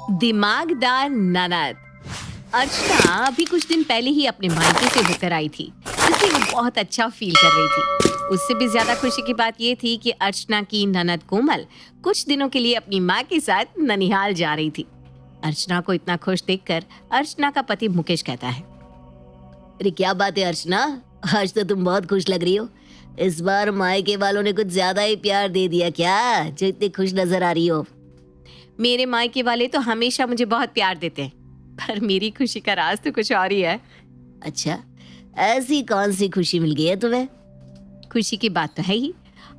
दिमागदार ननद। अर्चना अभी कुछ दिन पहले ही अपने मायके से होकर आई थी, इसलिए वो बहुत अच्छा फील कर रही थी। उससे भी ज्यादा खुशी की बात ये थी कि अर्चना की ननद कोमल कुछ दिनों के लिए अपनी माँ के साथ ननिहाल जा रही थी। अर्चना को इतना खुश देखकर अर्चना का पति मुकेश कहता है, अरे क्या बात है अर्चना, आज तो तुम बहुत खुश लग रही हो। इस बार मायके वालों ने कुछ ज्यादा ही प्यार दे दिया क्या, जो इतनी खुश नजर आ रही हो। मेरे मायके वाले तो हमेशा मुझे बहुत प्यार देते हैं, पर मेरी खुशी का राज तो कुछ और ही है। अच्छा, ऐसी कौन सी खुशी मिल गई है तुम्हें? खुशी की बात तो है ही,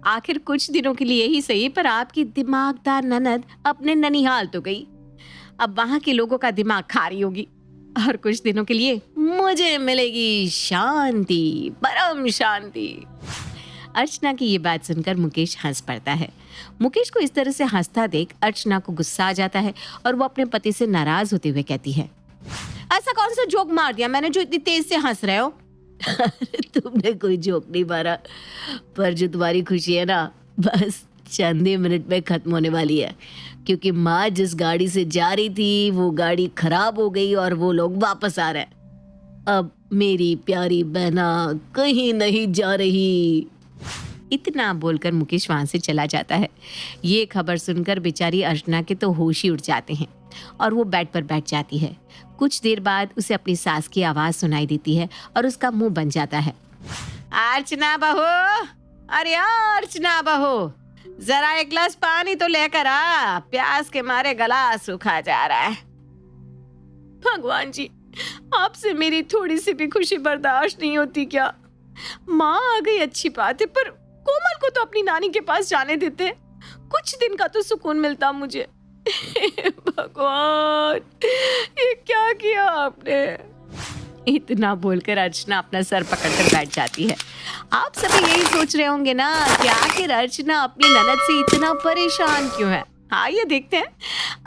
आखिर कुछ दिनों के लिए ही सही, पर आपकी दिमागदार ननद अपने ननिहाल तो गई। अब वहां के लोगों का दिमाग खा रही होगी और कुछ दिनों के लिए मुझे मिलेगी शांति, परम शांति। अर्चना की ये बात सुनकर मुकेश हंस पड़ता है। मुकेश को इस तरह से हंसता देख अर्चना को गुस्सा आ जाता है और वो अपने पति से नाराज होते हुए कहती है, ऐसा कौन सा जोक मार दिया मैंने जो इतनी तेज से हंस रहे हो? तुमने कोई जोक नहीं मारा, पर जो तुम्हारी खुशी है ना, बस चंद ही मिनट में खत्म होने वाली है, क्योंकि माँ जिस गाड़ी से जा रही थी वो गाड़ी खराब हो गई और वो लोग वापस आ रहे हैं। अब मेरी प्यारी बहना कहीं नहीं जा रही। इतना बोलकर मुकेश वहां से चला जाता है। ये खबर सुनकर बेचारी अर्चना के तो होश ही उड़ जाते हैं और वो बेड पर बैठ जाती है। कुछ देर बाद उसे अपनी सास की आवाज सुनाई देती है और उसका मुंह बन जाता है। अर्चना बहू, अरे अर्चना बहू, जरा एक गिलास पानी तो लेकर आ, प्यास के मारे गला सूखा जा रहा है। भगवान जी, आपसे मेरी थोड़ी सी भी खुशी बर्दाश्त नहीं होती क्या? माँ आ गई अच्छी बात है, पर कोमल को तो अपनी नानी के पास जाने देते, कुछ दिन का तो सुकून मिलता मुझे। भगवान, ये क्या किया आपने? इतना बोलकर अर्चना अपना सर पकड़कर बैठ जाती है। आप सभी यही सोच रहे होंगे ना कि आखिर अर्चना अपनी ननद से इतना परेशान क्यों है। आइए देखते हैं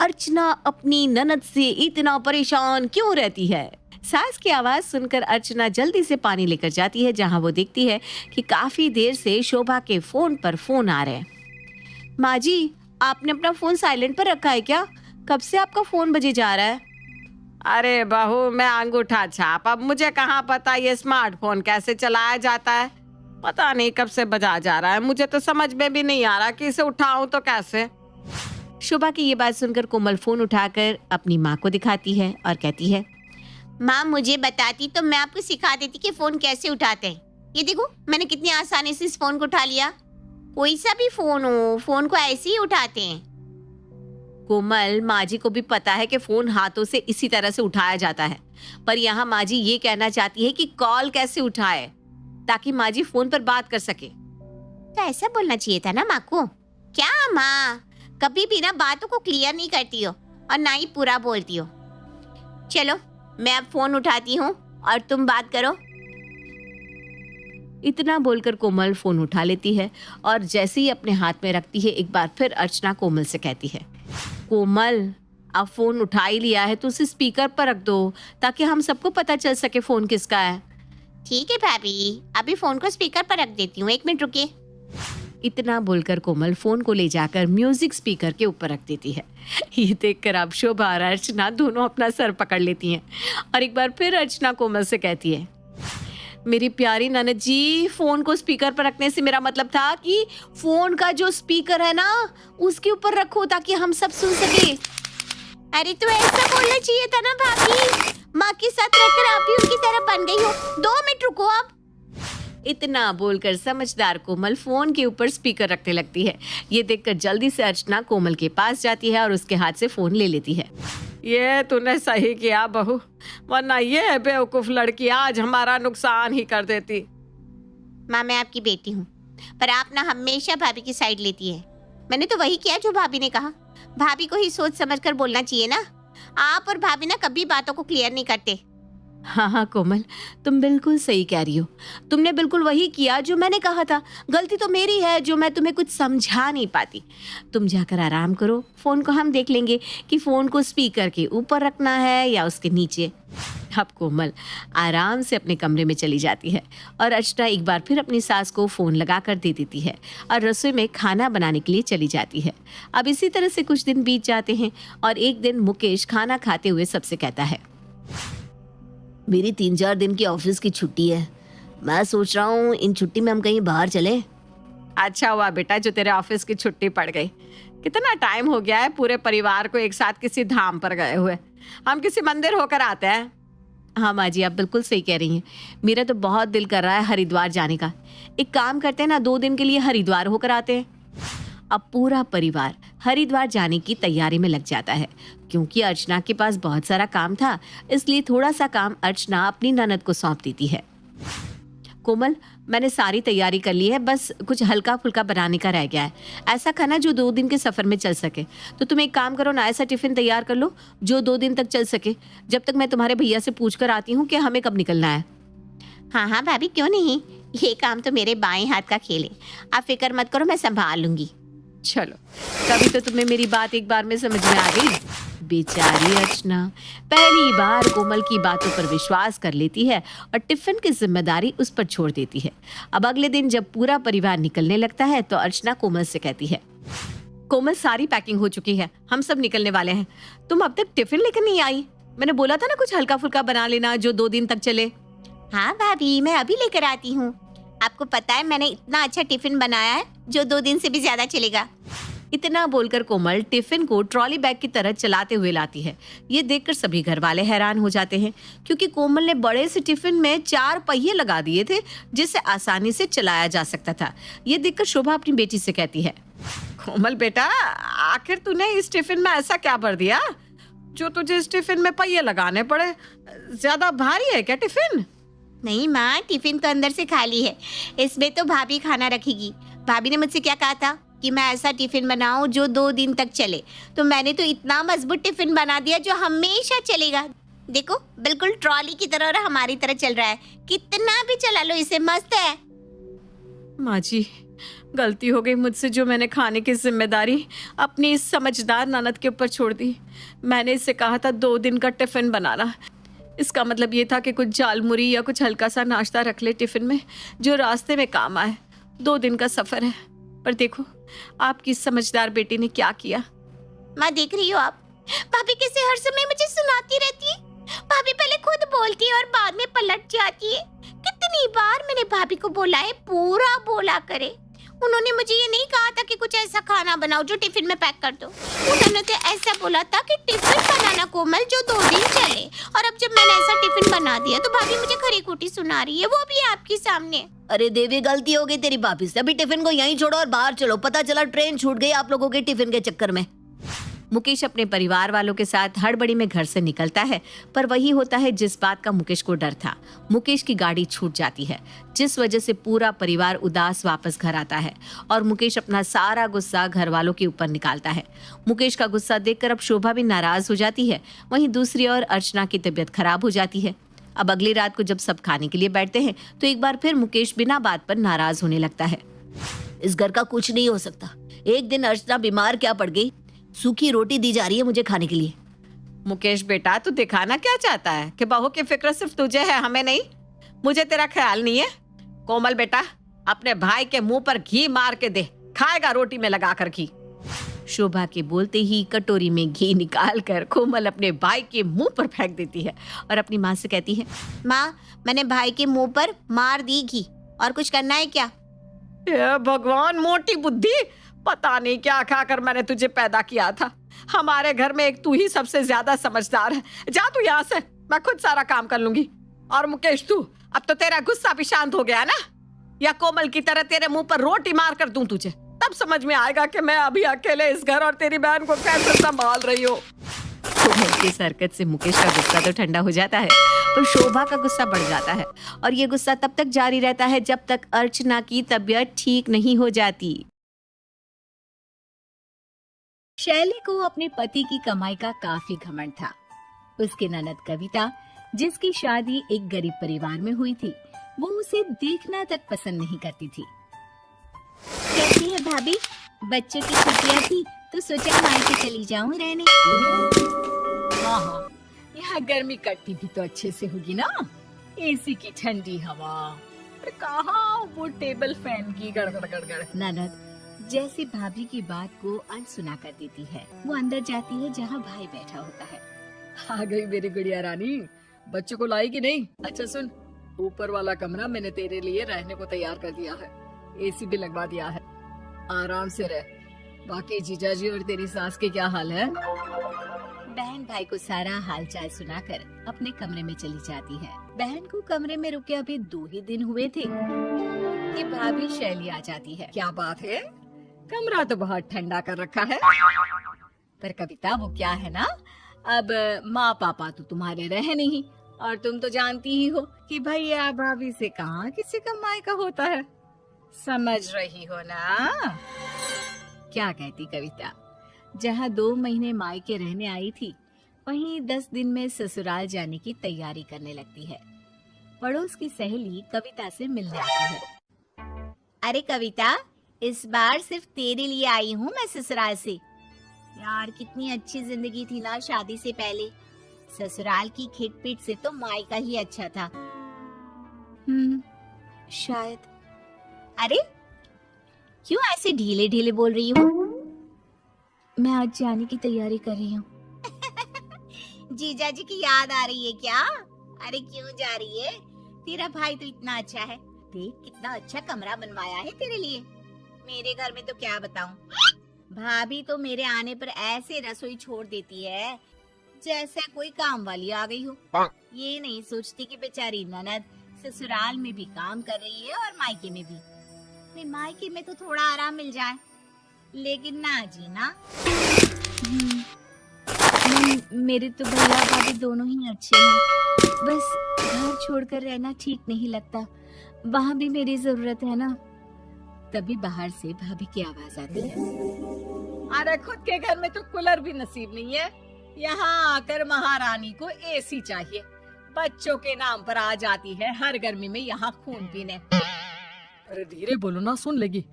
अर्चना अपनी ननद से इतना परेशान क्यों रहती है। सास की आवाज सुनकर अर्चना जल्दी से पानी लेकर जाती है, जहां वो देखती है कि काफी देर से शोभा के फोन पर फोन आ रहे हैं। माँ जी, आपने अपना फोन साइलेंट पर रखा है क्या? कब से आपका फोन बजे जा रहा है? अरे बहू, मैं अंगूठा छाप, अब मुझे कहाँ पता ये स्मार्टफोन कैसे चलाया जाता है। पता नहीं कब से बजा जा रहा है, मुझे तो समझ में भी नहीं आ रहा कि इसे उठाऊं तो कैसे। शोभा की ये बात सुनकर कोमल फोन उठाकर अपनी माँ को दिखाती है और कहती है, माँ मुझे बताती तो मैं आपको सिखा देती कि फोन कैसे उठाते हैं। ये देखो, मैंने कितनी आसानी से इस फोन को उठा लिया। कोई सा भी फोन हो, फोन को ऐसे ही उठाते हैं। कोमल, माँ जी को भी पता है कि फोन हाथों से इसी तरह से उठाया जाता है, पर यहाँ माँ जी ये कहना चाहती है कि कॉल कैसे उठाए ताकि माँ जी फोन पर बात कर सके। तो ऐसा बोलना चाहिए था ना माँ को। क्या माँ, कभी भी ना बातों को क्लियर नहीं करती हो और ना ही पूरा बोलती हो। चलो, मैं अब फोन उठाती हूँ और तुम बात करो। इतना बोलकर कोमल फोन उठा लेती है और जैसे ही अपने हाथ में रखती है, एक बार फिर अर्चना कोमल से कहती है, कोमल, अब फोन उठा ही लिया है तो उसे स्पीकर पर रख दो ताकि हम सबको पता चल सके फोन किसका है। ठीक है भाभी, अभी फोन को स्पीकर पर रख देती हूँ, 1 मिनट रुकिए। इतना बोलकर कोमल फोन को ले जाकर म्यूजिक स्पीकर के ऊपर रख देती है। ये देखकर अब शोभा और अर्चना दोनों अपना सर पकड़ लेती हैं और एक बार फिर अर्चना कोमल से कहती है, मेरी प्यारी ननद जी, फोन को स्पीकर पर रखने से मेरा मतलब था कि फोन का जो स्पीकर है ना, उसके ऊपर रखो ताकि हम सब सुन सके। अरे तो ऐसा बोलना चाहिए था ना भाभी, माँ के साथ रहकर आप भी उनकी तरह बन गई हो। 2 मिनट रुको आप। इतना बोलकर समझदार कोमल फोन के ऊपर स्पीकर रखने लगती है। ये देखकर जल्दी से अर्चना कोमल के पास जाती है और उसके हाथ से फोन ले लेती है। ये तूने सही किया बहू, वरना ये बेवकूफ लड़की आज हमारा नुकसान ही कर देती। माँ, मैं आपकी बेटी हूँ, पर आप ना हमेशा भाभी की साइड लेती है। मैंने तो वही किया जो भाभी ने कहा। भाभी को ही सोच समझ कर बोलना चाहिए ना। आप और भाभी ना कभी बातों को क्लियर नहीं करते। हाँ हाँ कोमल, तुम बिल्कुल सही कह रही हो। तुमने बिल्कुल वही किया जो मैंने कहा था। गलती तो मेरी है जो मैं तुम्हें कुछ समझा नहीं पाती। तुम जाकर आराम करो, फ़ोन को हम देख लेंगे कि फ़ोन को स्पीकर के ऊपर रखना है या उसके नीचे। अब कोमल आराम से अपने कमरे में चली जाती है और अर्चना एक बार फिर अपनी सास को फ़ोन लगा कर दे देती है और रसोई में खाना बनाने के लिए चली जाती है। अब इसी तरह से कुछ दिन बीत जाते हैं और एक दिन मुकेश खाना खाते हुए सबसे कहता है, मेरी 3-4 दिन की ऑफिस की छुट्टी है। मैं सोच रहा हूँ इन छुट्टी में हम कहीं बाहर चले। अच्छा हुआ बेटा जो तेरे ऑफिस की छुट्टी पड़ गई। कितना टाइम हो गया है पूरे परिवार को एक साथ किसी धाम पर गए हुए। हम किसी मंदिर होकर आते हैं। हाँ माँ जी, आप बिल्कुल सही कह रही हैं। मेरा तो बहुत दिल कर रहा है हरिद्वार जाने का। एक काम करते हैं ना, 2 दिन के लिए हरिद्वार होकर आते हैं। अब पूरा परिवार हरिद्वार जाने की तैयारी में लग जाता है। क्योंकि अर्चना के पास बहुत सारा काम था, इसलिए थोड़ा सा काम अर्चना अपनी ननद को सौंप देती है। कोमल, मैंने सारी तैयारी कर ली है, बस कुछ हल्का फुल्का बनाने का रह गया है। ऐसा खाना जो 2 दिन के सफ़र में चल सके। तो तुम एक काम करो ना, ऐसा टिफ़िन तैयार कर लो जो 2 दिन तक चल सके, जब तक मैं तुम्हारे भैया से पूछ कर आती हूँ कि हमें कब निकलना है। हाँ हाँ भाभी, क्यों नहीं, ये काम तो मेरे बाएं हाथ का खेल है। आप फिक्र मत करो, मैं संभाल लूंगी। चलो, कभी तो तुम्हें मेरी बात एक बार में समझ में आ गई। बेचारी अर्चना पहली बार कोमल की बातों पर विश्वास कर लेती है और टिफिन की जिम्मेदारी उस पर छोड़ देती है। अब अगले दिन जब पूरा परिवार निकलने लगता है तो अर्चना कोमल से कहती है, कोमल सारी पैकिंग हो चुकी है, हम सब निकलने वाले हैं। तुम अब तक टिफिन लेकर नहीं आई। मैंने बोला था ना कुछ हल्का फुल्का बना लेना जो 2 दिन तक चले। हाँ भाभी, मैं अभी लेकर आती हूँ। आपको पता है मैंने इतना अच्छा टिफिन बनाया है जो 2 दिन से भी ज्यादा चलेगा। इतना बोलकर कोमल टिफिन को ट्रॉली बैग की तरह चलाते हुए लाती है। ये देखकर सभी घर वाले हैरान हो जाते हैं क्योंकि कोमल ने बड़े से टिफिन में 4 पहिए लगा दिए थे जिसे आसानी से चलाया जा सकता था। ये देखकर शोभा अपनी बेटी से कहती है, कोमल बेटा, आखिर तूने इस टिफिन में ऐसा क्या भर दिया जो तुझे इस टिफिन में पहिए लगाने पड़े? ज्यादा भारी है क्या टिफिन? नहीं माँ, टिफिन तो अंदर से खाली है, इसमें तो भाभी खाना रखेगी। भाभी ने मुझसे क्या कहा था कि मैं ऐसा टिफिन बनाऊं जो 2 दिन तक चले, तो मैंने तो इतना मजबूत टिफिन बना दिया जो हमेशा चलेगा। देखो, बिल्कुल ट्रॉली की तरह और हमारी तरह चल रहा है। कितना भी चला लो इसे, मस्त है। माँ जी, गलती हो गई मुझसे जो मैंने खाने की जिम्मेदारी अपनी इस समझदार ननद के ऊपर छोड़ दी। मैंने इससे कहा था 2 दिन का टिफिन बनाना। इसका मतलब ये था कि कुछ झालमुरी या कुछ हल्का सा नाश्ता रख ले टिफिन में जो रास्ते में काम आए। 2 दिन का सफर है, पर देखो आपकी समझदार बेटी ने क्या किया। माँ देख रही हो आप, भाभी कैसे हर समय मुझे सुनाती रहती है। भाभी पहले खुद बोलती है और बाद में पलट जाती है। कितनी बार मैंने भाभी को बोला है पूरा बोला करे। उन्होंने मुझे ये नहीं कहा था कि कुछ ऐसा खाना बनाओ जो टिफिन में पैक कर दो। उन्होंने तो ऐसा बोला था कि टिफिन बनाना कोमल जो 2 दिन चले। और अब जब मैंने ऐसा टिफिन बना दिया तो भाभी मुझे खरी खोटी सुना रही है, वो भी आपके सामने। अरे देवी, गलती हो गई तेरी भाभी से। अभी टिफिन को यहीं छोड़ो और बाहर चलो। पता चला ट्रेन छूट गई आप लोगों के टिफिन के चक्कर में। मुकेश अपने परिवार वालों के साथ हड़बड़ी में घर से निकलता है, पर वही होता है जिस बात का मुकेश को डर था। मुकेश की गाड़ी छूट जाती है, जिस वजह से पूरा परिवार उदास वापस घर आता है और मुकेश अपना सारा गुस्सा घर वालों के ऊपर निकालता है। मुकेश का गुस्सा देखकर अब शोभा भी नाराज हो जाती है। वहीं दूसरी ओर अर्चना की तबीयत खराब हो जाती है। अब अगली रात को जब सब खाने के लिए बैठते हैं तो एक बार फिर मुकेश बिना बात पर नाराज होने लगता है। इस घर का कुछ नहीं हो सकता। एक दिन अर्चना बीमार क्या पड़ गई, सूखी रोटी दी जा रही है मुझे खाने के लिए। मुकेश बेटा, तू दिखाना क्या चाहता है कि बहू की फिक्र सिर्फ तुझे है, हमें नहीं? मुझे तेरा ख्याल नहीं है? कोमल बेटा, अपने भाई के मुंह पर घी मार के दे, खाएगा रोटी में लगाकर घी। शोभा के बोलते ही कटोरी में घी निकालकर कोमल अपने भाई के मुंह पर फेंक देती है और अपनी माँ से कहती है, माँ, मैंने भाई के मुंह पर मार दी घी, और कुछ करना है क्या? हे भगवान, मोटी बुद्धि, पता नहीं क्या खाकर मैंने तुझे पैदा किया था। हमारे घर में एक तू ही सबसे ज्यादा समझदार है। जा तू यहाँ से, मैं खुद सारा काम कर लूंगी। और मुकेश, तू अब तो तेरा गुस्सा भी शांत हो गया ना? या कोमल की तरह तेरे मुंह पर रोटी मार कर दूं तुझे, तब समझ में आएगा कि मैं अभी अकेले इस घर और तेरी बहन को कैसे संभाल रही हूँ। कोमल की इस हरकत से मुकेश का गुस्सा तो ठंडा हो जाता है, पर शोभा का गुस्सा बढ़ जाता है और ये गुस्सा तब तक जारी रहता है जब तक अर्चना की तबीयत ठीक नहीं हो जाती। शैली को अपने पति की कमाई का काफी घमंड था। उसकी ननद कविता जिसकी शादी एक गरीब परिवार में हुई थी, वो उसे देखना तक पसंद नहीं करती थी। कैसी है भाभी? बच्चों की छुट्टियां थी तो सोचा मायके चली जाऊं रहने। हाँ, यहाँ गर्मी कटती भी तो अच्छे से होगी ना, एसी की ठंडी हवा, पर कहाँ वो टेबल फैन की गड़गड़ गड़गड़। ननद जैसे भाभी की बात को अनसुना कर देती है, वो अंदर जाती है जहाँ भाई बैठा होता है। आ गई मेरी गुड़िया रानी, बच्चों को लाई कि नहीं? अच्छा सुन, ऊपर वाला कमरा मैंने तेरे लिए रहने को तैयार कर दिया है, एसी भी लगवा दिया है, आराम से रह। बाकी जीजाजी और तेरी सास के क्या हाल है? बहन भाई को सारा हालचाल सुनाकर अपने कमरे में चली जाती है। बहन को कमरे में रुके अभी 2 ही दिन हुए थे कि भाभी शैली आ जाती है। क्या बात है, कमरा तो बहुत ठंडा कर रखा है। पर कविता वो क्या है ना, अब माँ पापा तो तुम्हारे रहे नहीं, और तुम तो जानती ही हो कि भैया भाभी से कहाँ किसी का मायका होता है, समझ रही हो ना? क्या कहती कविता, जहाँ 2 महीने मायके रहने आई थी, वहीं 10 दिन में ससुराल जाने की तैयारी करने लगती है। पड़ोस की सहेली कविता से मिलने आती है। अरे कविता, इस बार सिर्फ तेरे लिए आई हूँ मैं ससुराल से। यार कितनी अच्छी जिंदगी थी ना शादी से पहले। ससुराल की खिटपिट से तो मायका ही अच्छा था। शायद। अरे क्यों ऐसे ढीले ढीले बोल रही हो? मैं आज जाने की तैयारी कर रही हूँ। जीजा जी की याद आ रही है क्या? अरे क्यों जा रही है? तेरा भाई तो इतना अच्छा है, देख कितना अच्छा कमरा बनवाया है तेरे लिए। मेरे घर में तो क्या बताऊं, भाभी तो मेरे आने पर ऐसे रसोई छोड़ देती है जैसे कोई काम वाली आ गई हो। ये नहीं सोचती कि बेचारी ननद ससुराल में भी काम कर रही है और मायके में भी। नहीं, मायके में तो थोड़ा आराम मिल जाए, लेकिन ना जी ना। मेरे तो भैया भाभी दोनों ही अच्छे हैं, बस घर छोड़कर रहना ठीक नहीं लगता, वहाँ भी मेरी जरूरत है ना। तभी बाहर से भाभी की आवाज आती है। अरे खुद के घर में तो कूलर भी नसीब नहीं है, यहाँ आकर महारानी को एसी चाहिए। बच्चों के नाम पर आ जाती है हर गर्मी में यहाँ खून पीने। अरे धीरे बोलो ना, सुन लेगी।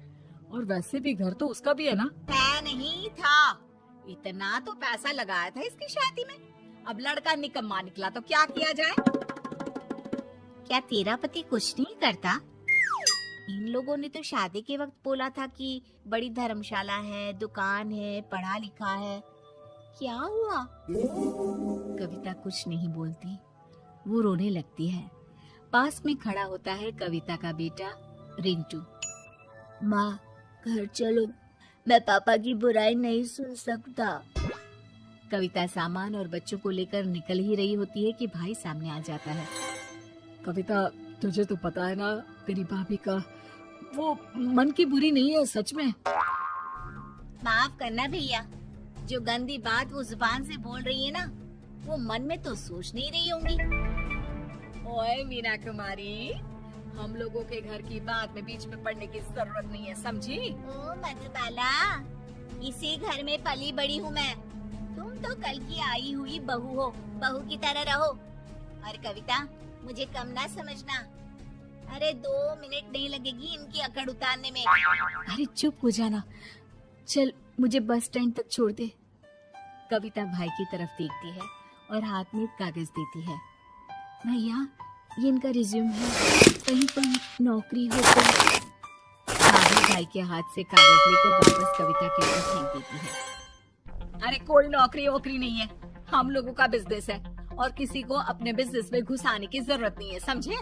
और वैसे भी घर तो उसका भी है ना। है नहीं था, इतना तो पैसा लगाया था इसकी शादी में। अब लड़का निकम्मा निकला तो क्या किया जाए? क्या तेरा पति कुछ नहीं करता? इन लोगों ने तो शादी के वक्त बोला था कि बड़ी धर्मशाला है, दुकान है, पढ़ा लिखा है। क्या हुआ? कविता कुछ नहीं बोलती, वो रोने लगती है। पास में खड़ा होता है कविता का बेटा रिंटू। माँ घर चलो, मैं पापा की बुराई नहीं सुन सकता। कविता सामान और बच्चों को लेकर निकल ही रही होती है कि भाई सामने आ जाता है। कविता तुझे तो पता है ना, तेरी भाभी का वो मन की बुरी नहीं है सच में। माफ करना भैया, जो गंदी बात वो जुबान से बोल रही है ना, वो मन में तो सोच नहीं रही होंगी। ओए मीना कुमारी, हम लोगों के घर की बात में बीच में पड़ने की जरूरत नहीं है, समझी? ओ मधुबाला, इसी घर में पली बड़ी हूँ मैं। तुम तो कल की आई हुई बहू हो, बहू की तरह रहो। और कविता, मुझे कम ना समझना। अरे 2 मिनट नहीं लगेगी इनकी अकड़ उतारने में। अरे चुप हो जाना, चल मुझे बस स्टैंड तक छोड़ दे। कविता भाई की तरफ देखती है और हाथ में कागज देती है। भैया ये इनका रिज्यूम है, कहीं पर नौकरी हो तो। भाई के हाथ से कागज लेकर वापस कविता के ऊपर फेंक देती है। अरे कोई नौकरी वोकरी नहीं है, हम लोगों का बिजनेस है और किसी को अपने बिजनेस में घुसाने की जरूरत नहीं है, समझे?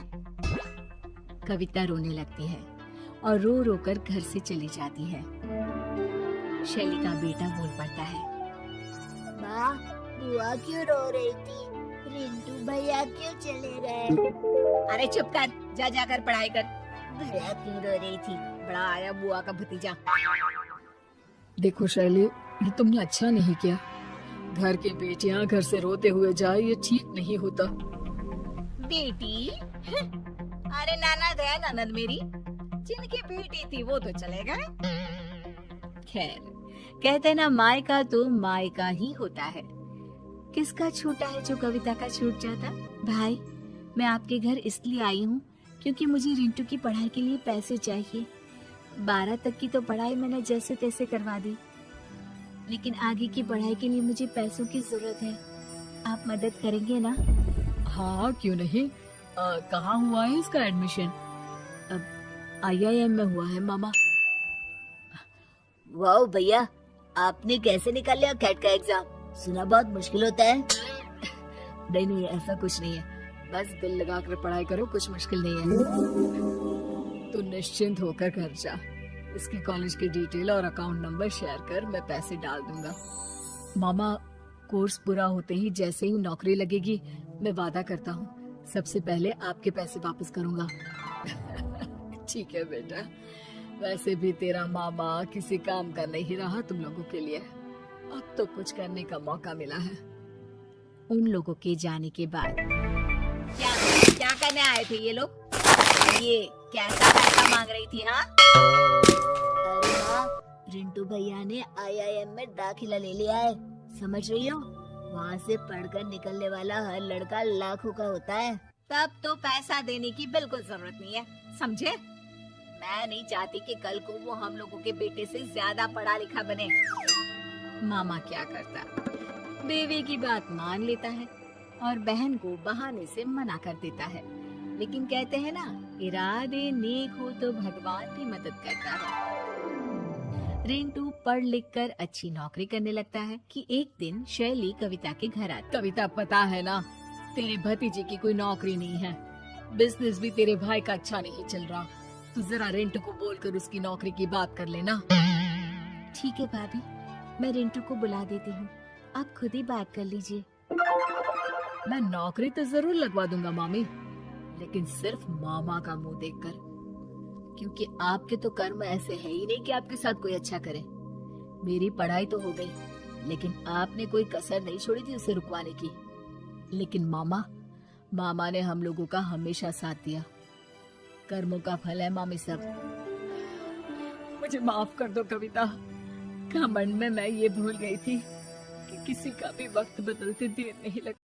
कविता रोने लगती है और रो रो कर घर से चली जाती है। शैली का बेटा बोल पड़ता है। माँ, बुआ क्यों रो रही थी? रिंटू भैया क्यों चले गए? अरे चुप कर, जा जाकर पढ़ाई कर। भैया क्यों रो रही थी? बड़ा आया बुआ का भतीजा। देखो शैली, ये तुमने अच्छा नहीं किया। घर की बेटियां घर से रोते हुए जाए, ये ठीक नहीं होता। बेटी? अरे ननद है ननद मेरी, जिनकी बेटी थी वो तो चले गए। खैर, कहते ना मायका तो मायका ही होता है। किसका छूटा है जो कविता का छूट जाता? भाई, मैं आपके घर इसलिए आई हूँ क्योंकि मुझे रिंटू की पढ़ाई के लिए पैसे चाहिए। 12 तक की तो पढ़ाई मैंने जैसे तैसे करवा दी, लेकिन आगे की पढ़ाई के लिए मुझे पैसों की जरूरत है। आप मदद करेंगे ना? हाँ, क्यों नहीं। कहाँ हुआ है इसका एडमिशन? IIM में हुआ है मामा। वाह भैया, आपने कैसे निकाल लिया कैट का एग्जाम? सुना बहुत मुश्किल होता है। नहीं नहीं, ऐसा कुछ नहीं है, बस दिल लगा कर पढ़ाई करो, कुछ मुश्किल नहीं है। तू निश्चिंत होकर घर जा। इसके कॉलेज की डिटेल और अकाउंट नंबर शेयर कर, मैं पैसे डाल दूंगा। मामा, कोर्स पूरा होते ही जैसे ही नौकरी लगेगी, मैं वादा करता हूँ सबसे पहले आपके पैसे वापस करूंगा। ठीक है बेटा, वैसे भी तेरा मामा किसी काम का नहीं रहा तुम लोगों के लिए। अब तो कुछ करने का मौका मिला है। उन लोगों के जाने के बाद क्या क्या करने आए थे ये लोग? ये कैसा पैसा मांग रही थी? हाँ, अरे माँ, रिंटू भैया ने IIM में दाखिला ले लिया है, समझ रही हो? वहाँ से पढ़कर निकलने वाला हर लड़का लाखों का होता है। तब तो पैसा देने की बिल्कुल जरूरत नहीं है, समझे? मैं नहीं चाहती कि कल को वो हम लोगों के बेटे से ज्यादा पढ़ा लिखा बने। मामा क्या करता, बीवी की बात मान लेता है और बहन को बहाने से मना कर देता है। लेकिन कहते हैं ना, इरादे नेक हो तो भगवान भी मदद करता है। रिंटू पढ़ लिख कर अच्छी नौकरी करने लगता है कि एक दिन शैली कविता के घर आती। कविता, पता है ना, तेरे भतीजे की कोई नौकरी नहीं है, बिजनेस भी तेरे भाई का अच्छा नहीं चल रहा। तू जरा रिंटू को बोलकर उसकी नौकरी की बात कर लेना। ठीक है भाभी, मैं रिंटू को बुला देती हूँ, आप खुद ही बात कर लीजिए। मैं नौकरी तो जरूर लगवा दूंगा मामी, लेकिन सिर्फ मामा का मुंह देखकर, क्योंकि आपके तो कर्म ऐसे है ही नहीं कि आपके साथ कोई अच्छा करे। मेरी पढ़ाई तो हो गई, लेकिन आपने कोई कसर नहीं छोड़ी थी उसे रुकवाने की। लेकिन मामा ने हम लोगों का हमेशा साथ दिया। कर्मों का फल है मामी सब। मुझे माफ कर दो कविता, घमंड में मैं ये भूल गई थी कि किसी का भी वक्त बदलते देर नहीं लगता।